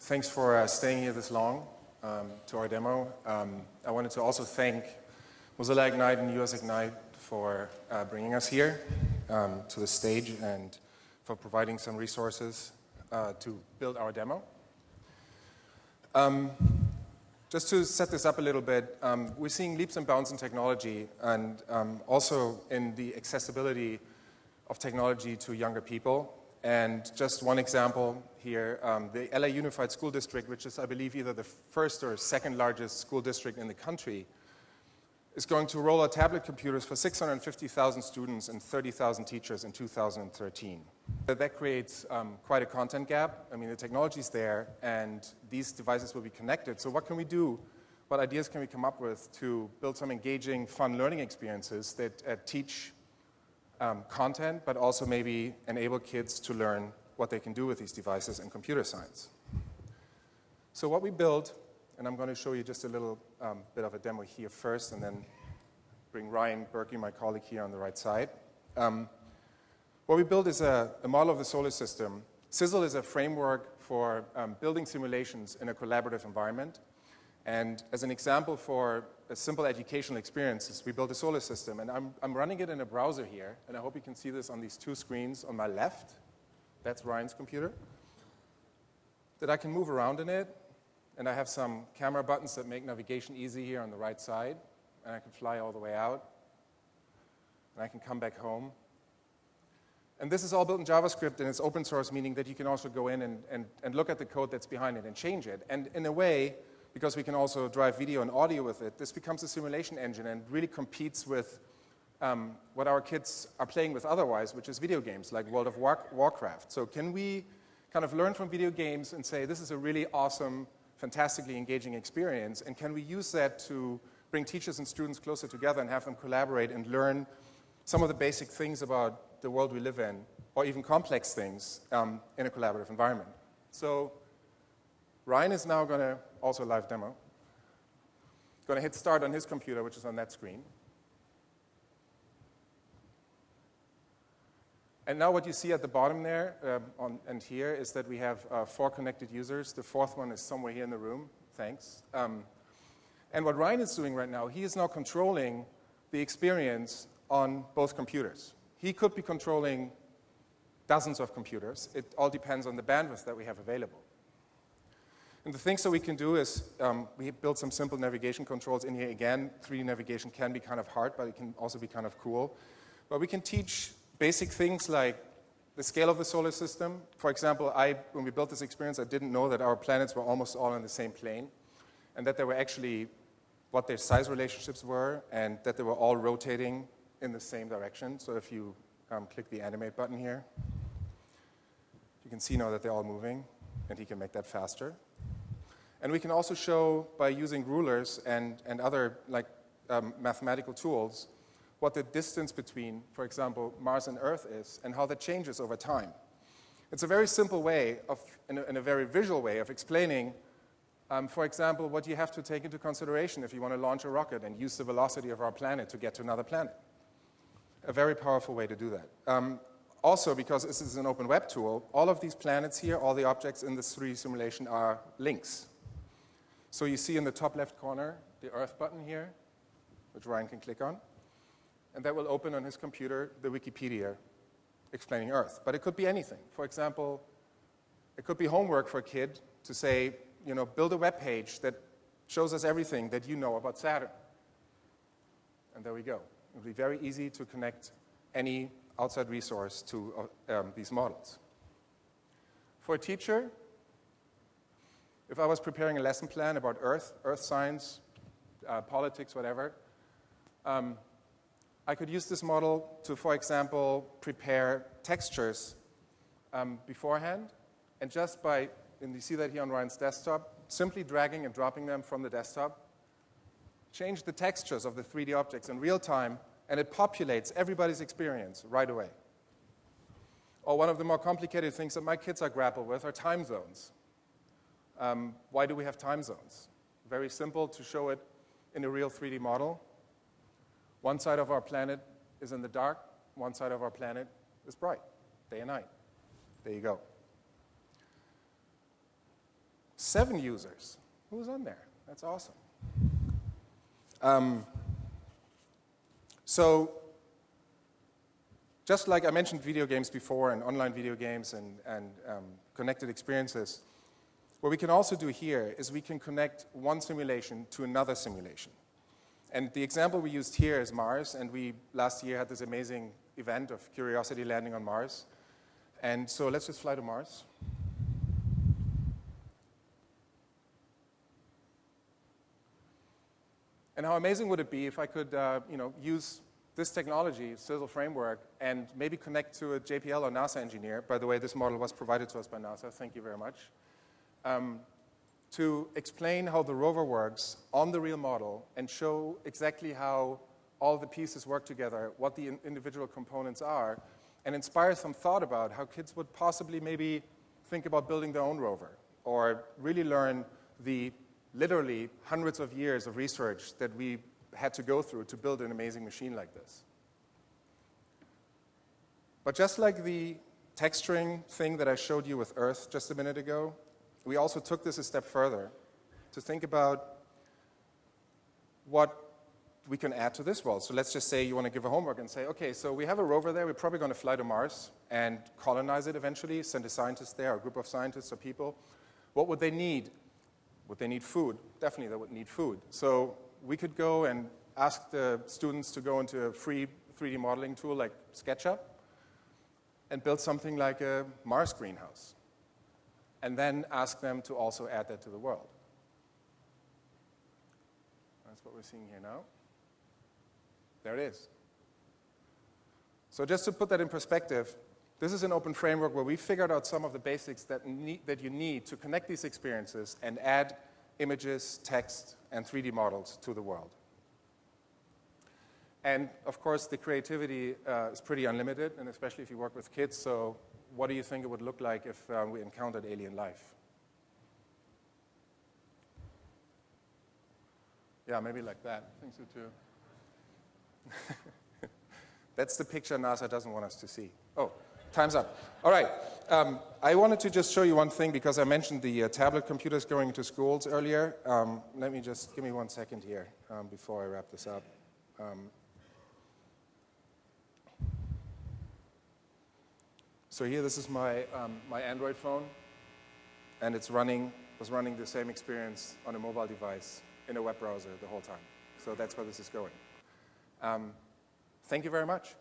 Thanks for staying here this long to our demo. I wanted to also thank Mozilla Ignite and US Ignite for bringing us here to the stage and for providing some resources to build our demo. Just to set this up a little bit, we're seeing leaps and bounds in technology and also in the accessibility of technology to younger people. And just one example here, the LA Unified School District, which is, I believe, either the first or second largest school district in the country, is going to roll out tablet computers for 650,000 students and 30,000 teachers in 2013. That creates quite a content gap. I mean, the technology's there, and these devices will be connected. So what can we do? What ideas can we come up with to build some engaging, fun learning experiences that teach content, but also maybe enable kids to learn what they can do with these devices in computer science? So what we built, and I'm going to show you just a little bit of a demo here first, and then bring Ryan Berkey, my colleague, here on the right side. What we built is a model of the solar system. Cizzle is a framework for building simulations in a collaborative environment. And as an example for a simple educational experience, we built a solar system. And I'm running it in a browser here, and I hope you can see this on these two screens on my left. That's Ryan's computer. That I can move around in it. And I have some camera buttons that make navigation easy here on the right side. And I can fly all the way out. And I can come back home. And this is all built in JavaScript, and it's open source, meaning that you can also go in and look at the code that's behind it and change it. And in a way, because we can also drive video and audio with it, this becomes a simulation engine and really competes with what our kids are playing with otherwise, which is video games like World of Warcraft. So can we kind of learn from video games and say, this is a really awesome, fantastically engaging experience, and can we use that to bring teachers and students closer together and have them collaborate and learn some of the basic things about the world we live in, or even complex things in a collaborative environment? So Ryan is now going to, also live demo, going to hit start on his computer, which is on that screen. And now what you see at the bottom there and here is that we have 4 connected users. The 4th one is somewhere here in the room. Thanks. And what Ryan is doing right now, he is now controlling the experience on both computers. He could be controlling dozens of computers. It all depends on the bandwidth that we have available. And the things that we can do is we built some simple navigation controls in here. Again, 3D navigation can be kind of hard, but it can also be kind of cool. But we can teach basic things like the scale of the solar system. For example, when we built this experience, I didn't know that our planets were almost all on the same plane, and that they were actually what their size relationships were, and that they were all rotating in the same direction. So if you click the animate button here, you can see now that they're all moving, and he can make that faster. And we can also show, by using rulers and other mathematical tools, what the distance between, for example, Mars and Earth is, and how that changes over time. It's a very simple way, in a very visual way, of explaining, for example, what you have to take into consideration if you want to launch a rocket and use the velocity of our planet to get to another planet. A very powerful way to do that. Also, because this is an open web tool, all of these planets here, all the objects in this 3D simulation are links. So you see in the top left corner the Earth button here, which Ryan can click on. And that will open on his computer the Wikipedia explaining Earth. But it could be anything. For example, it could be homework for a kid to say, build a web page that shows us everything that you know about Saturn. And there we go. It will be very easy to connect any outside resource to these models. For a teacher, if I was preparing a lesson plan about Earth science, politics, whatever, I could use this model to, for example, prepare textures beforehand. And just by, and you see that here on Ryan's desktop, simply dragging and dropping them from the desktop, change the textures of the 3D objects in real time, and it populates everybody's experience right away. Or one of the more complicated things that my kids are grapple with are time zones. Why do we have time zones? Very simple to show it in a real 3D model. One side of our planet is in the dark, one side of our planet is bright, day and night. There you go. 7 users. Who's on there? That's awesome. So just like I mentioned video games before and online video games and connected experiences, what we can also do here is we can connect one simulation to another simulation. And the example we used here is Mars, and we last year had this amazing event of Curiosity landing on Mars. And so let's just fly to Mars. And how amazing would it be if I could use this technology, Cizzle framework, and maybe connect to a JPL or NASA engineer. By the way, this model was provided to us by NASA. Thank you very much. To explain how the rover works on the real model and show exactly how all the pieces work together, what the individual components are, and inspire some thought about how kids would possibly maybe think about building their own rover or really learn the literally hundreds of years of research that we had to go through to build an amazing machine like this. But just like the texturing thing that I showed you with Earth just a minute ago, we also took this a step further to think about what we can add to this world. So let's just say you want to give a homework and say, okay, so we have a rover there. We're probably going to fly to Mars and colonize it eventually, send a scientist there, or a group of scientists or people. What would they need? Would they need food? Definitely they would need food. So we could go and ask the students to go into a free 3D modeling tool like SketchUp and build something like a Mars greenhouse. And then ask them to also add that to the world. That's what we're seeing here now. There it is. So just to put that in perspective, this is an open framework where we figured out some of the basics that you need to connect these experiences and add images, text, and 3D models to the world. And of course, the creativity is pretty unlimited, and especially if you work with kids. So what do you think it would look like if we encountered alien life? Yeah, maybe like that. I think so too. That's the picture NASA doesn't want us to see. Oh, time's up. All right. I wanted to just show you one thing because I mentioned the tablet computers going into schools earlier. Let me just, give me 1 second here before I wrap this up. So here, this is my Android phone, and was running the same experience on a mobile device in a web browser the whole time. So that's where this is going. Thank you very much.